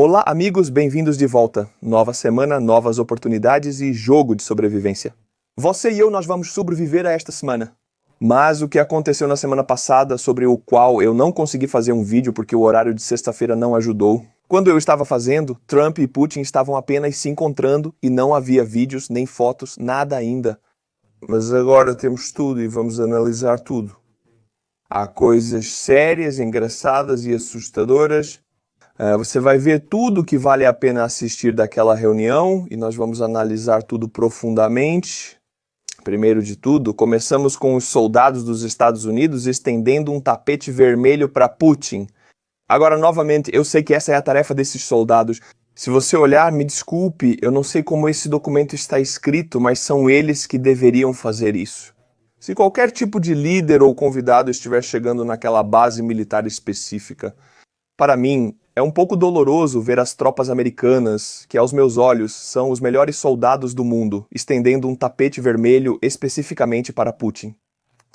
Olá, amigos, bem-vindos de volta. Nova semana, novas oportunidades e jogo de sobrevivência. Você e eu, nós vamos sobreviver a esta semana. Mas o que aconteceu na semana passada, sobre o qual eu não consegui fazer um vídeo porque o horário de sexta-feira não ajudou. Quando eu estava fazendo, Trump e Putin estavam apenas se encontrando e não havia vídeos, nem fotos, nada ainda. Mas agora temos tudo e vamos analisar tudo. Há coisas sérias, engraçadas e assustadoras. Você vai ver tudo que vale a pena assistir daquela reunião e nós vamos analisar tudo profundamente. Primeiro de tudo, começamos com os soldados dos Estados Unidos estendendo um tapete vermelho para Putin. Agora, novamente, eu sei que essa é a tarefa desses soldados. Se você olhar, me desculpe, eu não sei como esse documento está escrito, mas são eles que deveriam fazer isso. Se qualquer tipo de líder ou convidado estiver chegando naquela base militar específica, para mim, é um pouco doloroso ver as tropas americanas, que aos meus olhos são os melhores soldados do mundo, estendendo um tapete vermelho especificamente para Putin.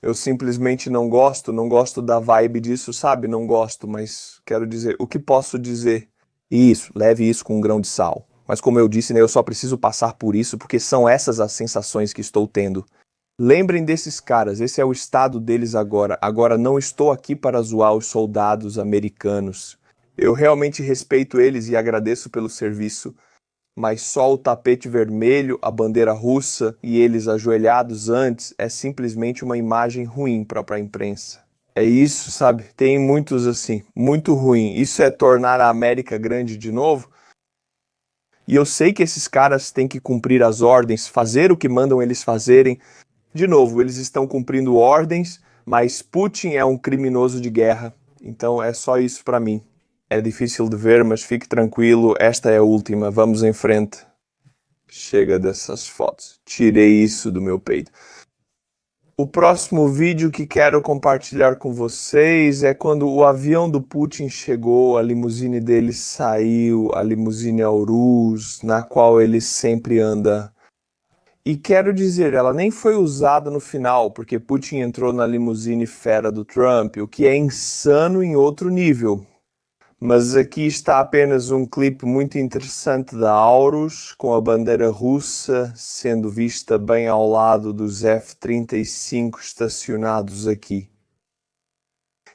Eu simplesmente não gosto da vibe disso, sabe? Não gosto, mas quero dizer, o que posso dizer? Isso, leve isso com um grão de sal. Mas como eu disse, né, eu só preciso passar por isso porque são essas as sensações que estou tendo. Lembrem desses caras, esse é o estado deles agora. Agora não estou aqui para zoar os soldados americanos. Eu realmente respeito eles e agradeço pelo serviço, mas só o tapete vermelho, a bandeira russa e eles ajoelhados antes é simplesmente uma imagem ruim para a imprensa. É isso, sabe? Tem muitos assim, muito ruim. Isso é tornar a América grande de novo? E eu sei que esses caras têm que cumprir as ordens, fazer o que mandam eles fazerem. De novo, eles estão cumprindo ordens, mas Putin é um criminoso de guerra. Então é só isso para mim. É difícil de ver, mas fique tranquilo, esta é a última, vamos em frente. Chega dessas fotos, tirei isso do meu peito. O próximo vídeo que quero compartilhar com vocês é quando o avião do Putin chegou, a limusine dele saiu, a limusine Aurus, na qual ele sempre anda. E quero dizer, ela nem foi usada no final, porque Putin entrou na limusine fera do Trump, o que é insano em outro nível. Mas aqui está apenas um clipe muito interessante da Aurus, com a bandeira russa sendo vista bem ao lado dos F-35 estacionados aqui.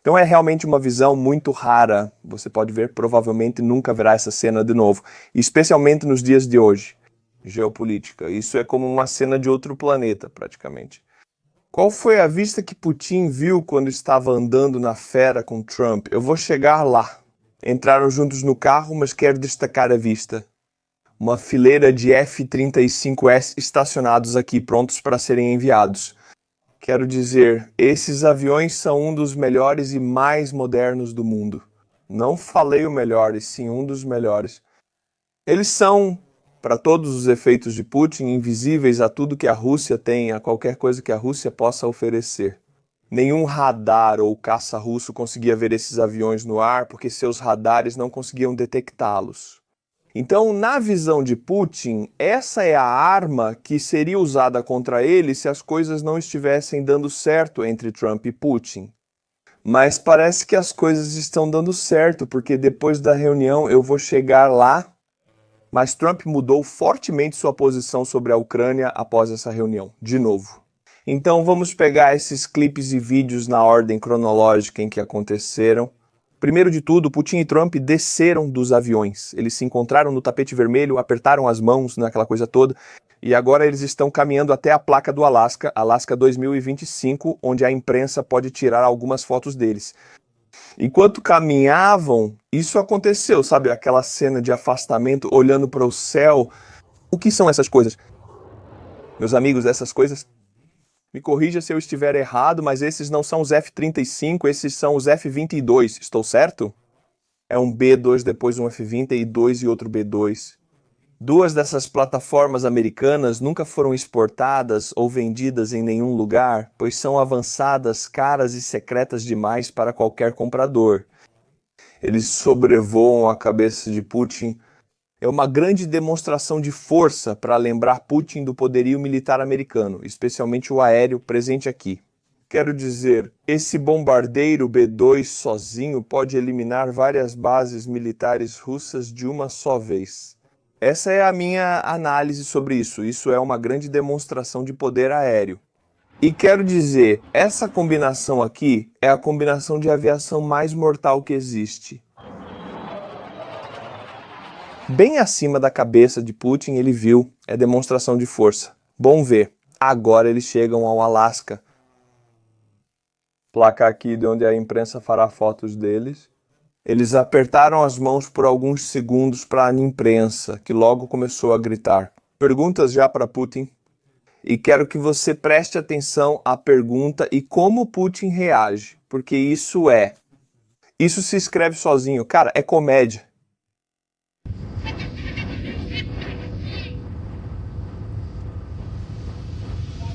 Então é realmente uma visão muito rara. Você pode ver, provavelmente nunca verá essa cena de novo, especialmente nos dias de hoje. Geopolítica. Isso é como uma cena de outro planeta, praticamente. Qual foi a vista que Putin viu quando estava andando na fera com Trump? Eu vou chegar lá. Entraram juntos no carro, mas quero destacar a vista. Uma fileira de F-35S estacionados aqui, prontos para serem enviados. Quero dizer, esses aviões são um dos melhores e mais modernos do mundo. Não falei o melhor, e sim um dos melhores. Eles são, para todos os efeitos de Putin, invisíveis a tudo que a Rússia tem, a qualquer coisa que a Rússia possa oferecer. Nenhum radar ou caça russo conseguia ver esses aviões no ar porque seus radares não conseguiam detectá-los. Então, na visão de Putin, essa é a arma que seria usada contra ele se as coisas não estivessem dando certo entre Trump e Putin. Mas parece que as coisas estão dando certo, porque depois da reunião eu vou chegar lá, mas Trump mudou fortemente sua posição sobre a Ucrânia após essa reunião, de novo. Então vamos pegar esses clipes e vídeos na ordem cronológica em que aconteceram. Primeiro de tudo, Putin e Trump desceram dos aviões. Eles se encontraram no tapete vermelho, apertaram as mãos naquela coisa toda, e agora eles estão caminhando até a placa do Alasca, Alasca 2025, onde a imprensa pode tirar algumas fotos deles. Enquanto caminhavam, isso aconteceu, sabe? Aquela cena de afastamento, olhando para o céu. O que são essas coisas? Meus amigos, essas coisas... Me corrija se eu estiver errado, mas esses não são os F-35, esses são os F-22, estou certo? É um B-2, depois um F-22 e outro B-2. Duas dessas plataformas americanas nunca foram exportadas ou vendidas em nenhum lugar, pois são avançadas, caras e secretas demais para qualquer comprador. Eles sobrevoam a cabeça de Putin. É uma grande demonstração de força para lembrar Putin do poderio militar americano, especialmente o aéreo presente aqui. Quero dizer, esse bombardeiro B-2 sozinho pode eliminar várias bases militares russas de uma só vez. Essa é a minha análise sobre isso. Isso é uma grande demonstração de poder aéreo. E quero dizer, essa combinação aqui é a combinação de aviação mais mortal que existe. Bem acima da cabeça de Putin ele viu, é demonstração de força. Bom ver, agora eles chegam ao Alasca. Placa aqui de onde a imprensa fará fotos deles. Eles apertaram as mãos por alguns segundos para a imprensa, que logo começou a gritar. Perguntas já para Putin? E quero que você preste atenção à pergunta e como Putin reage, porque isso se escreve sozinho. Cara, é comédia.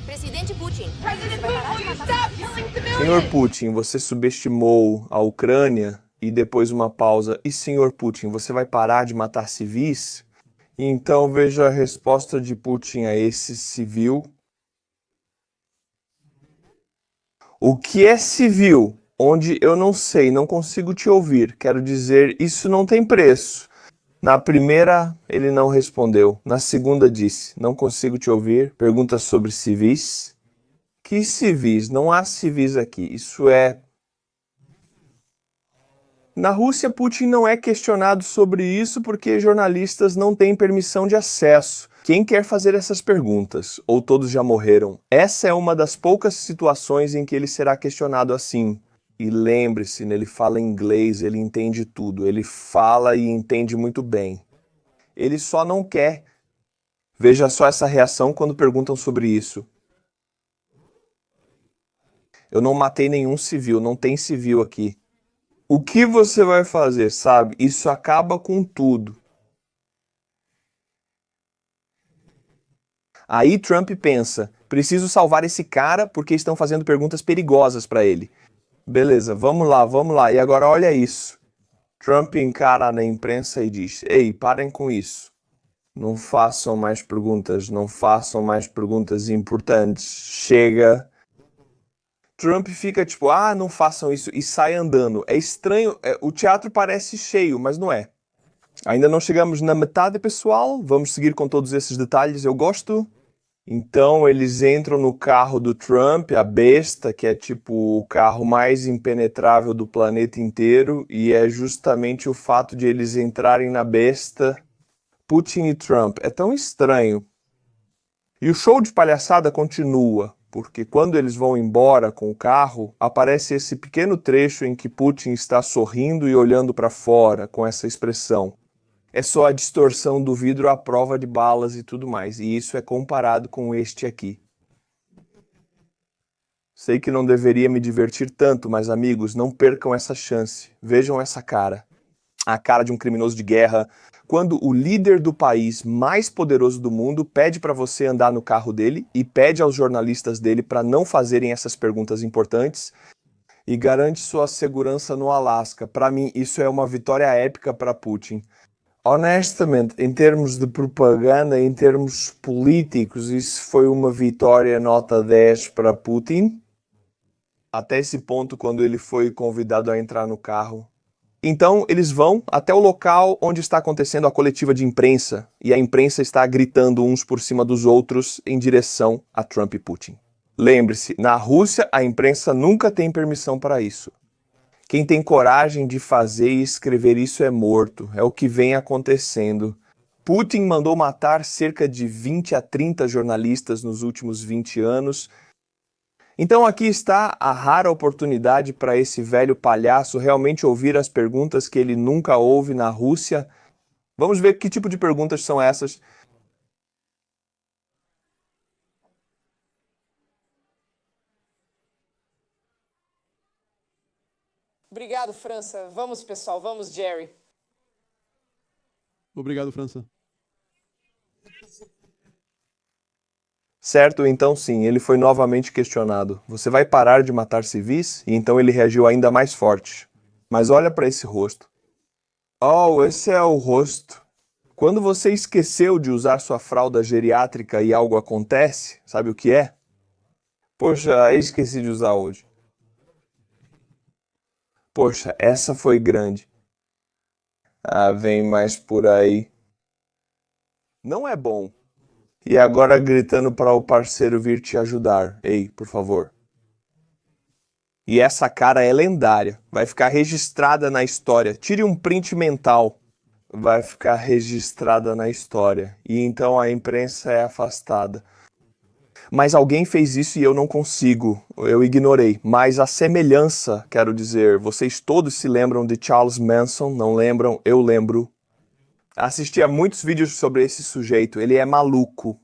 Presidente Putin, você vai parar de matar civis? Senhor Putin, você subestimou a Ucrânia e depois uma pausa. E senhor Putin, você vai parar de matar civis? Então veja a resposta de Putin a esse civil. O que é civil? Onde eu não sei, não consigo te ouvir. Quero dizer, isso não tem preço. Na primeira, ele não respondeu. Na segunda, disse, não consigo te ouvir. Pergunta sobre civis. Que civis? Não há civis aqui. Isso é... Na Rússia, Putin não é questionado sobre isso porque jornalistas não têm permissão de acesso. Quem quer fazer essas perguntas? Ou todos já morreram? Essa é uma das poucas situações em que ele será questionado assim. E lembre-se, ele fala inglês, ele entende tudo. Ele fala e entende muito bem. Ele só não quer. Veja só essa reação quando perguntam sobre isso. Eu não matei nenhum civil, não tem civil aqui. O que você vai fazer, sabe? Isso acaba com tudo. Aí Trump pensa, preciso salvar esse cara porque estão fazendo perguntas perigosas para ele. Beleza, vamos lá. E agora olha isso. Trump encara na imprensa e diz, ei, parem com isso. Não façam mais perguntas importantes. Chega. Trump fica tipo, não façam isso e sai andando. É estranho, o teatro parece cheio, mas não é. Ainda não chegamos na metade, pessoal. Vamos seguir com todos esses detalhes, eu gosto. Então eles entram no carro do Trump, a besta, que é tipo o carro mais impenetrável do planeta inteiro, e é justamente o fato de eles entrarem na besta, Putin e Trump. É tão estranho. E o show de palhaçada continua, porque quando eles vão embora com o carro, aparece esse pequeno trecho em que Putin está sorrindo e olhando para fora, com essa expressão. É só a distorção do vidro à prova de balas e tudo mais, e isso é comparado com este aqui. Sei que não deveria me divertir tanto, mas amigos, não percam essa chance. Vejam essa cara. A cara de um criminoso de guerra. Quando o líder do país mais poderoso do mundo pede para você andar no carro dele e pede aos jornalistas dele para não fazerem essas perguntas importantes e garante sua segurança no Alasca. Para mim, isso é uma vitória épica para Putin. Honestamente, em termos de propaganda, em termos políticos, isso foi uma vitória nota 10 para Putin. Até esse ponto, quando ele foi convidado a entrar no carro. Então, eles vão até o local onde está acontecendo a coletiva de imprensa, e a imprensa está gritando uns por cima dos outros em direção a Trump e Putin. Lembre-se, na Rússia, a imprensa nunca tem permissão para isso. Quem tem coragem de fazer e escrever isso é morto. É o que vem acontecendo. Putin mandou matar cerca de 20 a 30 jornalistas nos últimos 20 anos. Então aqui está a rara oportunidade para esse velho palhaço realmente ouvir as perguntas que ele nunca ouve na Rússia. Vamos ver que tipo de perguntas são essas. Obrigado, França. Vamos, pessoal. Vamos, Jerry. Obrigado, França. Certo, então sim, ele foi novamente questionado. Você vai parar de matar civis? E então ele reagiu ainda mais forte. Mas olha para esse rosto. Oh, esse é o rosto. Quando você esqueceu de usar sua fralda geriátrica e algo acontece, sabe o que é? Poxa, esqueci de usar hoje. Poxa, essa foi grande. Ah, vem mais por aí. Não é bom. E agora gritando para o parceiro vir te ajudar. Ei, por favor. E essa cara é lendária. Vai ficar registrada na história. Tire um print mental. Vai ficar registrada na história. E então a imprensa é afastada. Mas alguém fez isso e eu não consigo. Eu ignorei. Mas a semelhança, quero dizer, vocês todos se lembram de Charles Manson, não lembram? Eu lembro. Assisti a muitos vídeos sobre esse sujeito. Ele é maluco.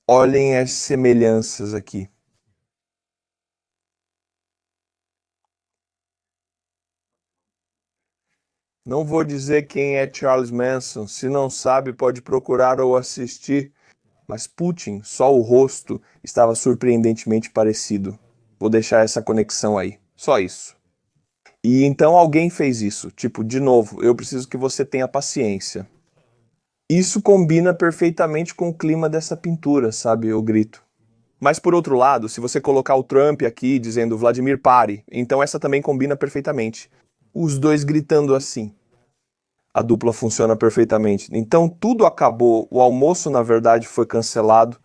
Olhem as semelhanças aqui. Não vou dizer quem é Charles Manson. Se não sabe, pode procurar ou assistir. Mas Putin, só o rosto, estava surpreendentemente parecido. Vou deixar essa conexão aí. Só isso. E então alguém fez isso. Tipo, de novo, eu preciso que você tenha paciência. Isso combina perfeitamente com o clima dessa pintura, sabe? Eu grito. Mas por outro lado, se você colocar o Trump aqui dizendo Vladimir pare, então essa também combina perfeitamente. Os dois gritando assim. A dupla funciona perfeitamente. Então tudo acabou. O almoço, na verdade, foi cancelado.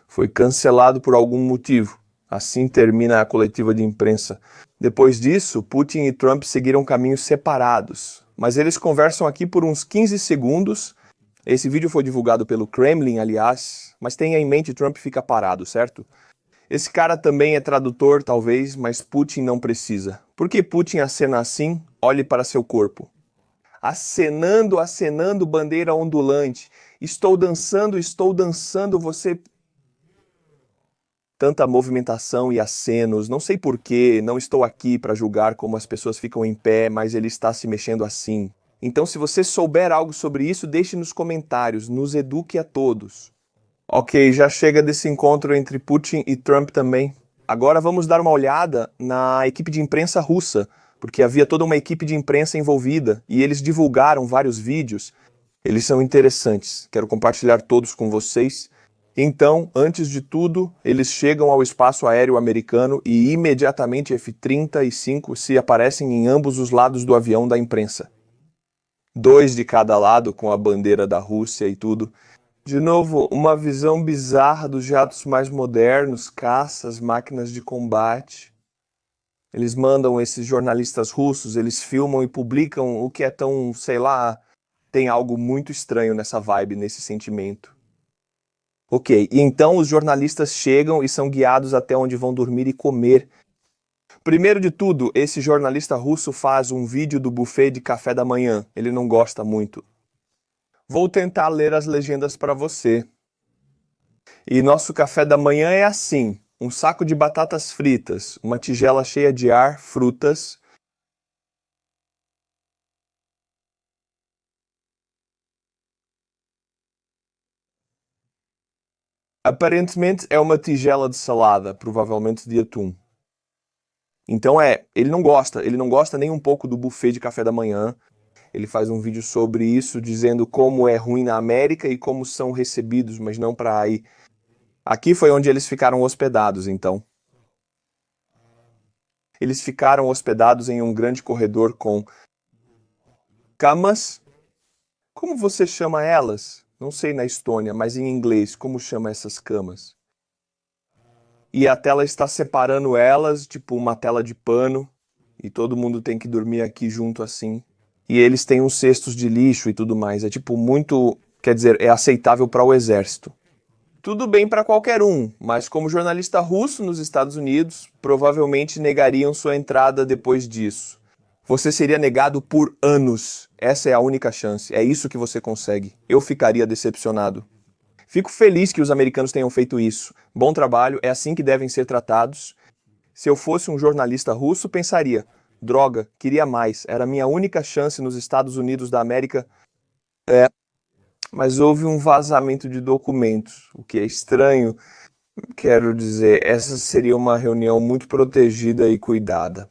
Foi cancelado por algum motivo. Assim termina a coletiva de imprensa. Depois disso, Putin e Trump seguiram caminhos separados. Mas eles conversam aqui por uns 15 segundos. Esse vídeo foi divulgado pelo Kremlin, aliás. Mas tenha em mente, Trump fica parado, certo? Esse cara também é tradutor, talvez, mas Putin não precisa. Por que Putin acena assim? Olhe para seu corpo. Acenando, acenando, bandeira ondulante. Estou dançando, você... Tanta movimentação e acenos, não sei porquê, não estou aqui para julgar como as pessoas ficam em pé, mas ele está se mexendo assim. Então, se você souber algo sobre isso, deixe nos comentários, nos eduque a todos. Ok, já chega desse encontro entre Putin e Trump também. Agora vamos dar uma olhada na equipe de imprensa russa, porque havia toda uma equipe de imprensa envolvida e eles divulgaram vários vídeos. Eles são interessantes, quero compartilhar todos com vocês. Então, antes de tudo, eles chegam ao espaço aéreo americano e imediatamente F-30 e 5 se aparecem em ambos os lados do avião da imprensa. 2 de cada lado, com a bandeira da Rússia e tudo. De novo, uma visão bizarra dos jatos mais modernos, caças, máquinas de combate. Eles mandam esses jornalistas russos, eles filmam e publicam o que é tão, sei lá, tem algo muito estranho nessa vibe, nesse sentimento. Ok, e então os jornalistas chegam e são guiados até onde vão dormir e comer. Primeiro de tudo, esse jornalista russo faz um vídeo do buffet de café da manhã. Ele não gosta muito. Vou tentar ler as legendas para você. E nosso café da manhã é assim: um saco de batatas fritas, uma tigela cheia de ar, frutas. Aparentemente é uma tigela de salada, provavelmente de atum. Então ele não gosta nem um pouco do buffet de café da manhã. Ele faz um vídeo sobre isso, dizendo como é ruim na América e como são recebidos, mas não para aí. Aqui foi onde eles ficaram hospedados, então. Eles ficaram hospedados em um grande corredor com camas. Como você chama elas? Não sei na Estônia, mas em inglês, como chama essas camas? E a tela está separando elas, tipo uma tela de pano, e todo mundo tem que dormir aqui junto assim. E eles têm uns cestos de lixo e tudo mais. É tipo muito, quer dizer, é aceitável para o exército. Tudo bem para qualquer um, mas como jornalista russo nos Estados Unidos, provavelmente negariam sua entrada depois disso. Você seria negado por anos. Essa é a única chance. É isso que você consegue. Eu ficaria decepcionado. Fico feliz que os americanos tenham feito isso. Bom trabalho, é assim que devem ser tratados. Se eu fosse um jornalista russo, pensaria: droga, queria mais. Era a minha única chance nos Estados Unidos da América. Mas houve um vazamento de documentos, o que é estranho. Quero dizer, essa seria uma reunião muito protegida e cuidada.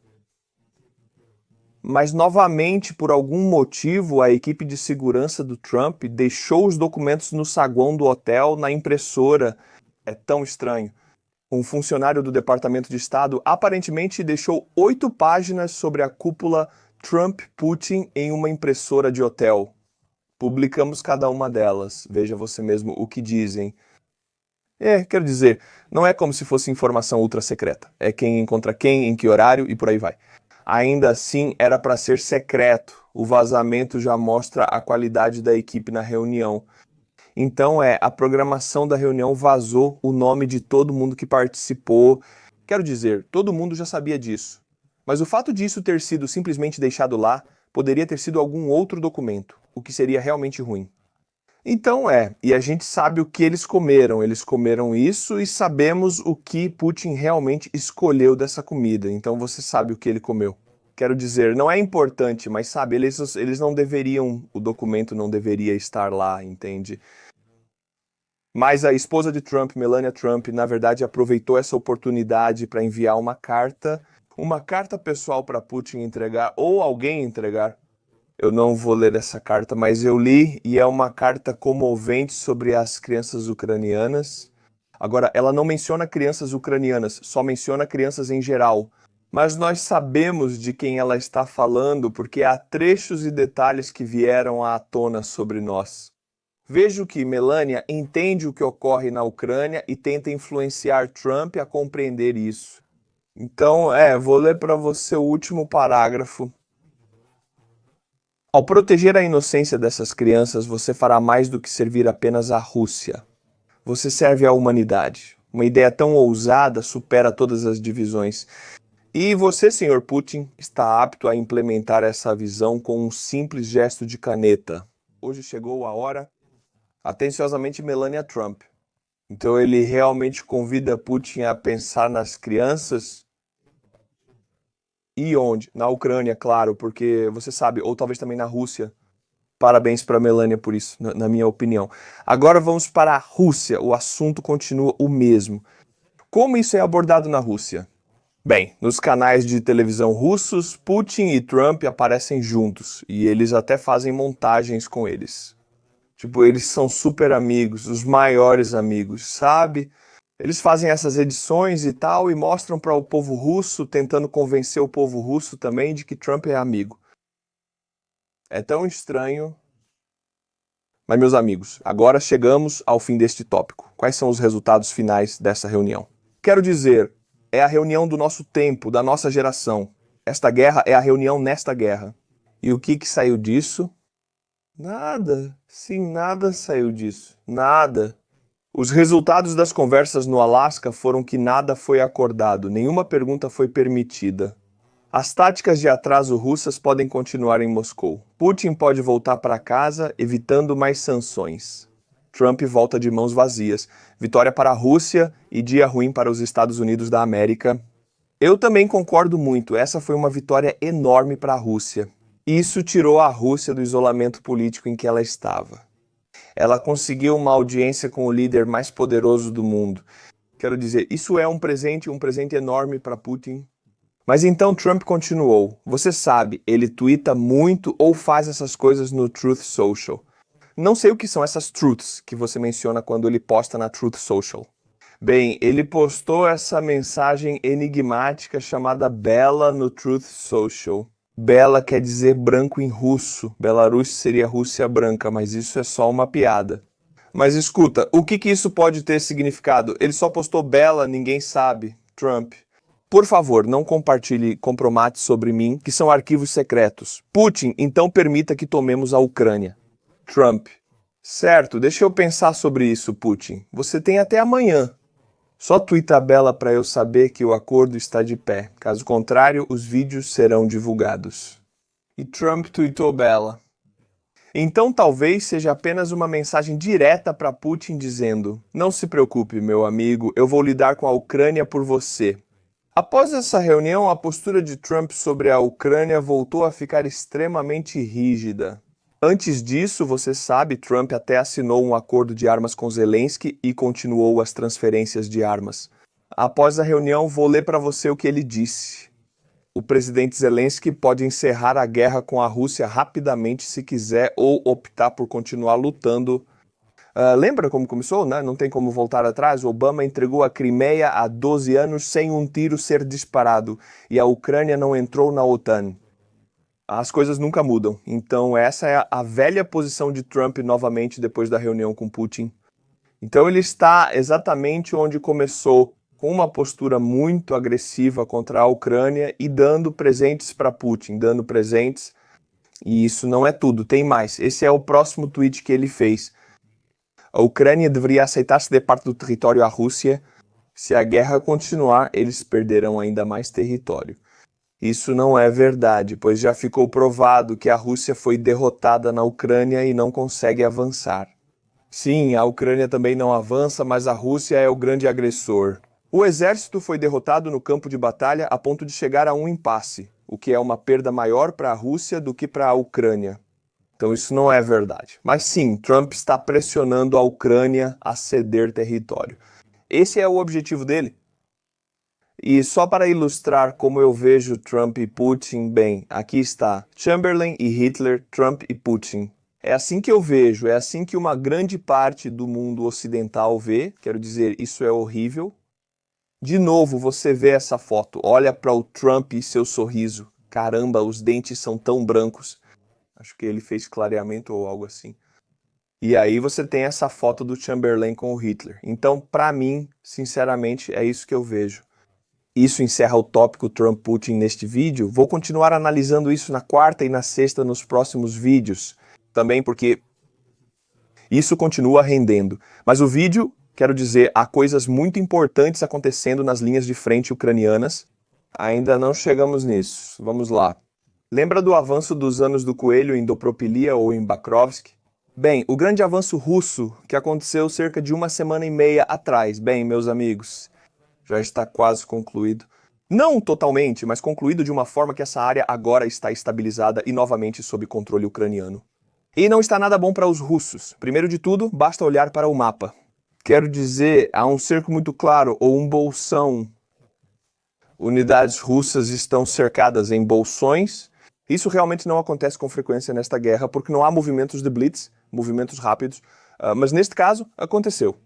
Mas, novamente, por algum motivo, a equipe de segurança do Trump deixou os documentos no saguão do hotel, na impressora. É tão estranho. Um funcionário do Departamento de Estado aparentemente deixou 8 páginas sobre a cúpula Trump-Putin em uma impressora de hotel. Publicamos cada uma delas. Veja você mesmo o que dizem. Quero dizer, não é como se fosse informação ultra secreta. É quem encontra quem, em que horário e por aí vai. Ainda assim, era para ser secreto. O vazamento já mostra a qualidade da equipe na reunião. Então, a programação da reunião vazou o nome de todo mundo que participou. Quero dizer, todo mundo já sabia disso. Mas o fato disso ter sido simplesmente deixado lá poderia ter sido algum outro documento, o que seria realmente ruim. Então e a gente sabe o que eles comeram. Eles comeram isso e sabemos o que Putin realmente escolheu dessa comida. Então você sabe o que ele comeu. Quero dizer, não é importante, mas sabe, eles não deveriam, o documento não deveria estar lá, entende? Mas a esposa de Trump, Melania Trump, na verdade aproveitou essa oportunidade para enviar uma carta pessoal para Putin entregar, ou alguém entregar. Eu não vou ler essa carta, mas eu li e é uma carta comovente sobre as crianças ucranianas. Agora, ela não menciona crianças ucranianas, só menciona crianças em geral. Mas nós sabemos de quem ela está falando porque há trechos e detalhes que vieram à tona sobre nós. Vejo que Melania entende o que ocorre na Ucrânia e tenta influenciar Trump a compreender isso. Então, vou ler para você o último parágrafo. Ao proteger a inocência dessas crianças, você fará mais do que servir apenas à Rússia. Você serve à humanidade. Uma ideia tão ousada supera todas as divisões. E você, Sr. Putin, está apto a implementar essa visão com um simples gesto de caneta. Hoje chegou a hora. Atenciosamente, Melania Trump. Então ele realmente convida Putin a pensar nas crianças. E onde? Na Ucrânia, claro, porque você sabe, ou talvez também na Rússia. Parabéns para Melania por isso, na minha opinião. Agora vamos para a Rússia. O assunto continua o mesmo. Como isso é abordado na Rússia? Bem, nos canais de televisão russos, Putin e Trump aparecem juntos e eles até fazem montagens com eles. Tipo, eles são super amigos, os maiores amigos, sabe? Eles fazem essas edições e tal e mostram para o povo russo, tentando convencer o povo russo também de que Trump é amigo. É tão estranho. Mas, meus amigos, agora chegamos ao fim deste tópico. Quais são os resultados finais dessa reunião? Quero dizer, é a reunião do nosso tempo, da nossa geração. Esta guerra é a reunião nesta guerra. E o que saiu disso? Nada. Sim, nada saiu disso. Nada. Os resultados das conversas no Alasca foram que nada foi acordado, nenhuma pergunta foi permitida. As táticas de atraso russas podem continuar em Moscou. Putin pode voltar para casa, evitando mais sanções. Trump volta de mãos vazias. Vitória para a Rússia e dia ruim para os Estados Unidos da América. Eu também concordo muito, essa foi uma vitória enorme para a Rússia. Isso tirou a Rússia do isolamento político em que ela estava. Ela conseguiu uma audiência com o líder mais poderoso do mundo. Quero dizer, isso é um presente enorme para Putin. Mas então Trump continuou. Você sabe, ele tuita muito ou faz essas coisas no Truth Social. Não sei o que são essas truths que você menciona quando ele posta na Truth Social. Bem, ele postou essa mensagem enigmática chamada Bela no Truth Social. Bela quer dizer branco em russo. Belarus seria Rússia branca, mas isso é só uma piada. Mas escuta, o que isso pode ter significado? Ele só postou Bela, ninguém sabe. Trump. Por favor, não compartilhe compromates sobre mim, que são arquivos secretos. Putin, então permita que tomemos a Ucrânia. Trump. Certo, deixa eu pensar sobre isso, Putin. Você tem até amanhã. Só tuita Bela para eu saber que o acordo está de pé. Caso contrário, os vídeos serão divulgados. E Trump tuitou Bela. Então talvez seja apenas uma mensagem direta para Putin dizendo: não se preocupe, meu amigo, eu vou lidar com a Ucrânia por você. Após essa reunião, a postura de Trump sobre a Ucrânia voltou a ficar extremamente rígida. Antes disso, você sabe, Trump até assinou um acordo de armas com Zelensky e continuou as transferências de armas. Após a reunião, vou ler para você o que ele disse. O presidente Zelensky pode encerrar a guerra com a Rússia rapidamente se quiser ou optar por continuar lutando. Lembra como começou, né? Não tem como voltar atrás. Obama entregou a Crimeia há 12 anos sem um tiro ser disparado e a Ucrânia não entrou na OTAN. As coisas nunca mudam. Então essa é a velha posição de Trump novamente depois da reunião com Putin. Então ele está exatamente onde começou, com uma postura muito agressiva contra a Ucrânia e dando presentes para Putin, dando presentes. E isso não é tudo, tem mais. Esse é o próximo tweet que ele fez. A Ucrânia deveria aceitar ceder parte do território à Rússia. Se a guerra continuar, eles perderão ainda mais território. Isso não é verdade, pois já ficou provado que a Rússia foi derrotada na Ucrânia e não consegue avançar. Sim, a Ucrânia também não avança, mas a Rússia é o grande agressor. O exército foi derrotado no campo de batalha a ponto de chegar a um impasse, o que é uma perda maior para a Rússia do que para a Ucrânia. Então isso não é verdade. Mas sim, Trump está pressionando a Ucrânia a ceder território. Esse é o objetivo dele. E só para ilustrar como eu vejo Trump e Putin, bem, aqui está Chamberlain e Hitler, Trump e Putin. É assim que eu vejo, é assim que uma grande parte do mundo ocidental vê, quero dizer, isso é horrível. De novo, você vê essa foto, olha para o Trump e seu sorriso. Caramba, os dentes são tão brancos. Acho que ele fez clareamento ou algo assim. E aí você tem essa foto do Chamberlain com o Hitler. Então, para mim, sinceramente, é isso que eu vejo. Isso encerra o tópico Trump-Putin neste vídeo. Vou continuar analisando isso na quarta e na sexta nos próximos vídeos. Também porque isso continua rendendo. Mas o vídeo, quero dizer, há coisas muito importantes acontecendo nas linhas de frente ucranianas. Ainda não chegamos nisso. Vamos lá. Lembra do avanço dos anos do Coelho em Dobropilia ou em Bakrovsk? Bem, o grande avanço russo que aconteceu cerca de 1,5 semanas atrás. Bem, meus amigos, já está quase concluído. Não totalmente, mas concluído de uma forma que essa área agora está estabilizada e novamente sob controle ucraniano. E não está nada bom para os russos. Primeiro de tudo, basta olhar para o mapa. Quero dizer, há um cerco muito claro, ou um bolsão. Unidades russas estão cercadas em bolsões. Isso realmente não acontece com frequência nesta guerra, porque não há movimentos de blitz, movimentos rápidos, mas neste caso, aconteceu.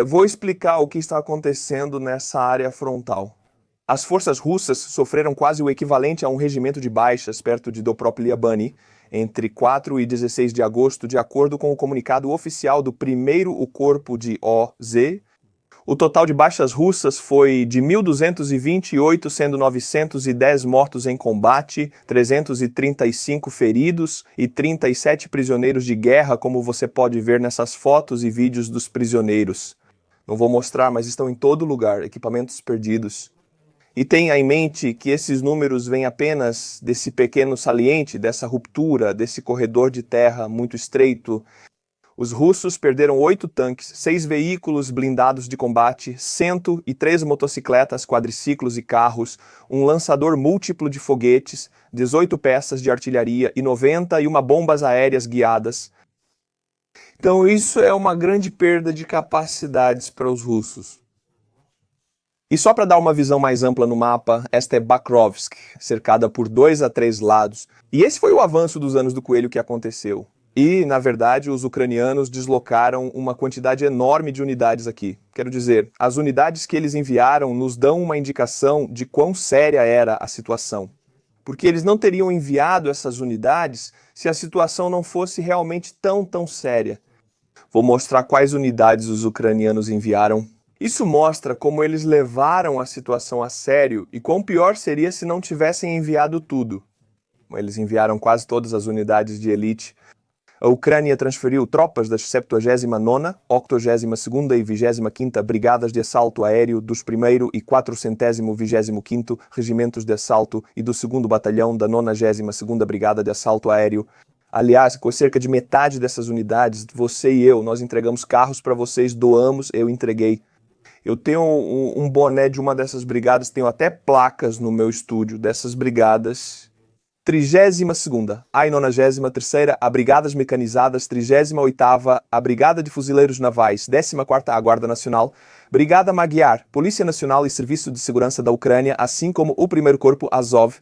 Vou explicar o que está acontecendo nessa área frontal. As forças russas sofreram quase o equivalente a um regimento de baixas perto de Dobropilia-Bany, entre 4 e 16 de agosto, de acordo com o comunicado oficial do primeiro Corpo de OZ. O total de baixas russas foi de 1.228, sendo 910 mortos em combate, 335 feridos e 37 prisioneiros de guerra, como você pode ver nessas fotos e vídeos dos prisioneiros. Não vou mostrar, mas estão em todo lugar, equipamentos perdidos. E tenha em mente que esses números vêm apenas desse pequeno saliente, dessa ruptura, desse corredor de terra muito estreito. Os russos perderam 8 tanques, 6 veículos blindados de combate, 103 motocicletas, quadriciclos e carros, um lançador múltiplo de foguetes, 18 peças de artilharia e 91 bombas aéreas guiadas. Então isso é uma grande perda de capacidades para os russos. E só para dar uma visão mais ampla no mapa, esta é Bakrovsk, cercada por 2 a 3 lados. E esse foi o avanço dos anos do Coelho que aconteceu. E, na verdade, os ucranianos deslocaram uma quantidade enorme de unidades aqui. Quero dizer, as unidades que eles enviaram nos dão uma indicação de quão séria era a situação. Porque eles não teriam enviado essas unidades se a situação não fosse realmente tão séria. Vou mostrar quais unidades os ucranianos enviaram. Isso mostra como eles levaram a situação a sério e quão pior seria se não tivessem enviado tudo. Eles enviaram quase todas as unidades de elite. A Ucrânia transferiu tropas das 79ª, 82ª e 25ª Brigadas de Assalto Aéreo dos 1º e 425º Regimentos de Assalto e do 2º Batalhão da 92ª Brigada de Assalto Aéreo. Aliás, com cerca de metade dessas unidades, você e eu, nós entregamos carros para vocês, doamos, eu entreguei. Eu tenho um boné de uma dessas brigadas, tenho até placas no meu estúdio dessas brigadas. 32ª, a 93ª, a Brigadas Mecanizadas, 38ª, a Brigada de Fuzileiros Navais, 14ª, a Guarda Nacional, Brigada Magyar, Polícia Nacional e Serviço de Segurança da Ucrânia, assim como o 1º Corpo Azov.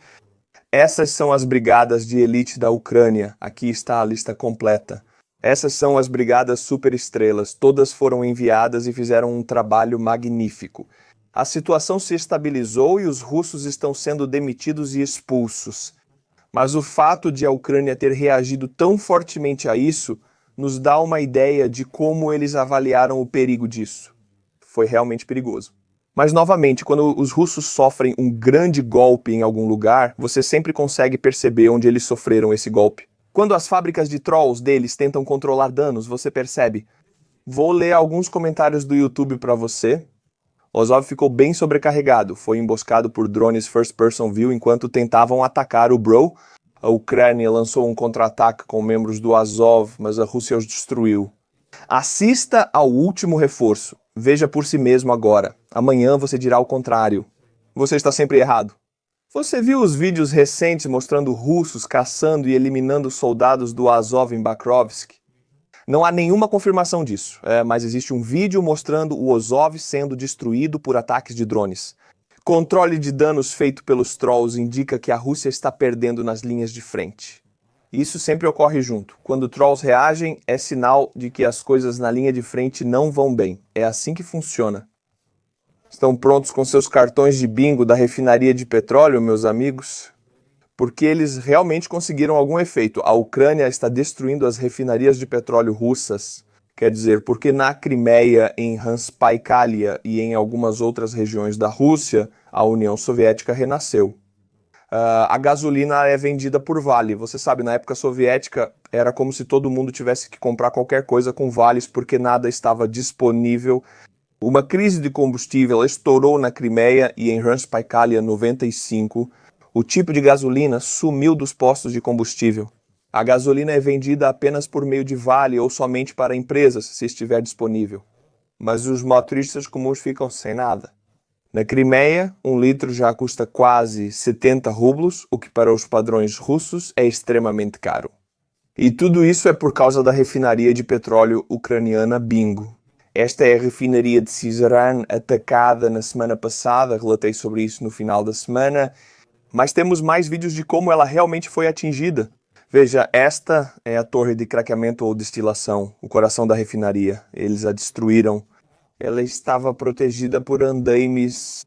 Essas são as brigadas de elite da Ucrânia. Aqui está a lista completa. Essas são as brigadas superestrelas, todas foram enviadas e fizeram um trabalho magnífico. A situação se estabilizou e os russos estão sendo demitidos e expulsos. Mas o fato de a Ucrânia ter reagido tão fortemente a isso nos dá uma ideia de como eles avaliaram o perigo disso. Foi realmente perigoso. Mas, novamente, quando os russos sofrem um grande golpe em algum lugar, você sempre consegue perceber onde eles sofreram esse golpe. Quando as fábricas de trolls deles tentam controlar danos, você percebe. Vou ler alguns comentários do YouTube para você. Azov ficou bem sobrecarregado, foi emboscado por drones First Person View enquanto tentavam atacar o Bro. A Ucrânia lançou um contra-ataque com membros do Azov, mas a Rússia os destruiu. Assista ao último reforço. Veja por si mesmo agora. Amanhã você dirá o contrário. Você está sempre errado. Você viu os vídeos recentes mostrando russos caçando e eliminando soldados do Azov em Bakrovsk? Não há nenhuma confirmação disso, mas existe um vídeo mostrando o Azov sendo destruído por ataques de drones. Controle de danos feito pelos trolls indica que a Rússia está perdendo nas linhas de frente. Isso sempre ocorre junto. Quando trolls reagem, é sinal de que as coisas na linha de frente não vão bem. É assim que funciona. Estão prontos com seus cartões de bingo da refinaria de petróleo, meus amigos? Porque eles realmente conseguiram algum efeito. A Ucrânia está destruindo as refinarias de petróleo russas. Quer dizer, porque na Crimeia, em Transbaikalia e em algumas outras regiões da Rússia, a União Soviética renasceu. A gasolina é vendida por vale. Você sabe, na época soviética era como se todo mundo tivesse que comprar qualquer coisa com vales porque nada estava disponível. Uma crise de combustível estourou na Crimeia e em Transbaikalia 95. O tipo de gasolina sumiu dos postos de combustível. A gasolina é vendida apenas por meio de vale ou somente para empresas, se estiver disponível. Mas os motoristas comuns ficam sem nada. Na Crimeia, 1 litro já custa quase 70 rublos, o que para os padrões russos é extremamente caro. E tudo isso é por causa da refinaria de petróleo ucraniana Bingo. Esta é a refinaria de Syzran atacada na semana passada, relatei sobre isso no final da semana, mas temos mais vídeos de como ela realmente foi atingida. Veja, esta é a torre de craqueamento ou destilação, o coração da refinaria. Eles a destruíram. Ela estava protegida por andaimes.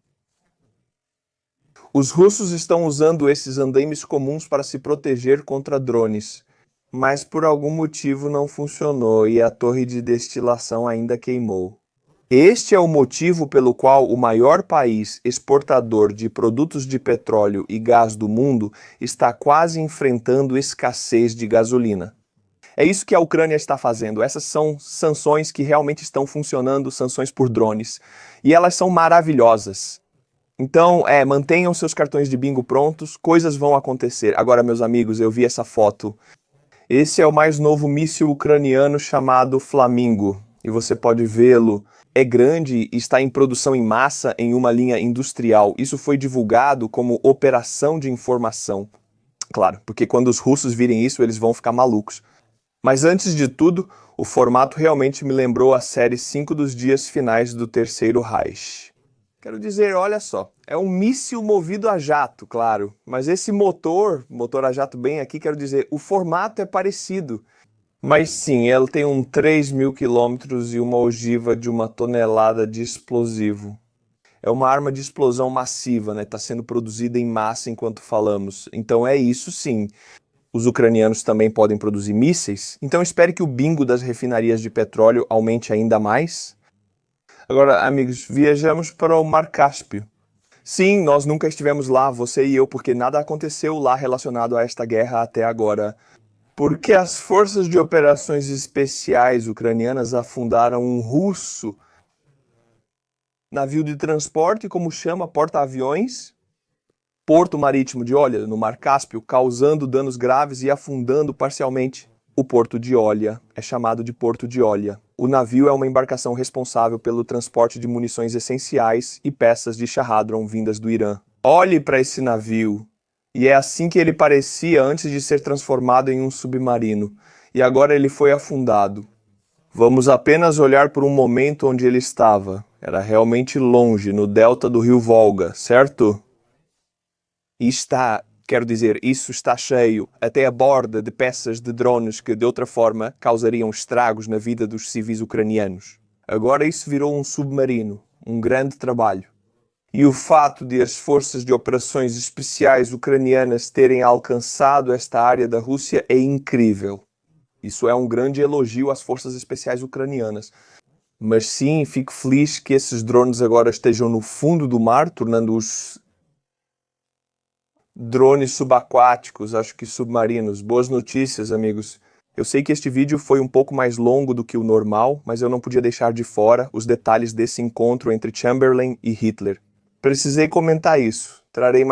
Os russos estão usando esses andaimes comuns para se proteger contra drones, mas por algum motivo não funcionou e a torre de destilação ainda queimou. Este é o motivo pelo qual o maior país exportador de produtos de petróleo e gás do mundo está quase enfrentando escassez de gasolina. É isso que a Ucrânia está fazendo. Essas são sanções que realmente estão funcionando, sanções por drones. E elas são maravilhosas. Então, mantenham seus cartões de bingo prontos, coisas vão acontecer. Agora, meus amigos, eu vi essa foto. Esse é o mais novo míssil ucraniano chamado Flamingo. E você pode vê-lo. É grande e está em produção em massa em uma linha industrial. Isso foi divulgado como operação de informação. Claro, porque quando os russos virem isso, eles vão ficar malucos. Mas antes de tudo, o formato realmente me lembrou a série 5 dos dias finais do Terceiro Reich. Quero dizer, olha só, é um míssil movido a jato, claro, mas esse motor a jato bem aqui, quero dizer, o formato é parecido. Mas sim, ela tem 3.000 quilômetros e uma ogiva de 1 tonelada de explosivo. É uma arma de explosão massiva, né? Está sendo produzida em massa enquanto falamos. Então é isso sim. Os ucranianos também podem produzir mísseis, então espere que o bingo das refinarias de petróleo aumente ainda mais. Agora, amigos, viajamos para o Mar Cáspio. Sim, nós nunca estivemos lá, você e eu, porque nada aconteceu lá relacionado a esta guerra até agora. Porque as forças de operações especiais ucranianas afundaram um russo navio de transporte, como chama, porta-aviões, porto marítimo de Olha, no Mar Cáspio, causando danos graves e afundando parcialmente o porto de Olha. É chamado de Porto de Olha. O navio é uma embarcação responsável pelo transporte de munições essenciais e peças de Shahadron vindas do Irã. Olhe para esse navio. E é assim que ele parecia antes de ser transformado em um submarino. E agora ele foi afundado. Vamos apenas olhar por um momento onde ele estava. Era realmente longe, no delta do rio Volga, certo? E está Quero dizer, isso está cheio até a borda de peças de drones que, de outra forma, causariam estragos na vida dos civis ucranianos. Agora isso virou um submarino, um grande trabalho. E o fato de as forças de operações especiais ucranianas terem alcançado esta área da Rússia é incrível. Isso é um grande elogio às forças especiais ucranianas. Mas sim, fico feliz que esses drones agora estejam no fundo do mar, tornando-os drones subaquáticos, acho que submarinos. Boas notícias, amigos. Eu sei que este vídeo foi um pouco mais longo do que o normal, mas eu não podia deixar de fora os detalhes desse encontro entre Chamberlain e Hitler. Precisei comentar isso. Trarei mais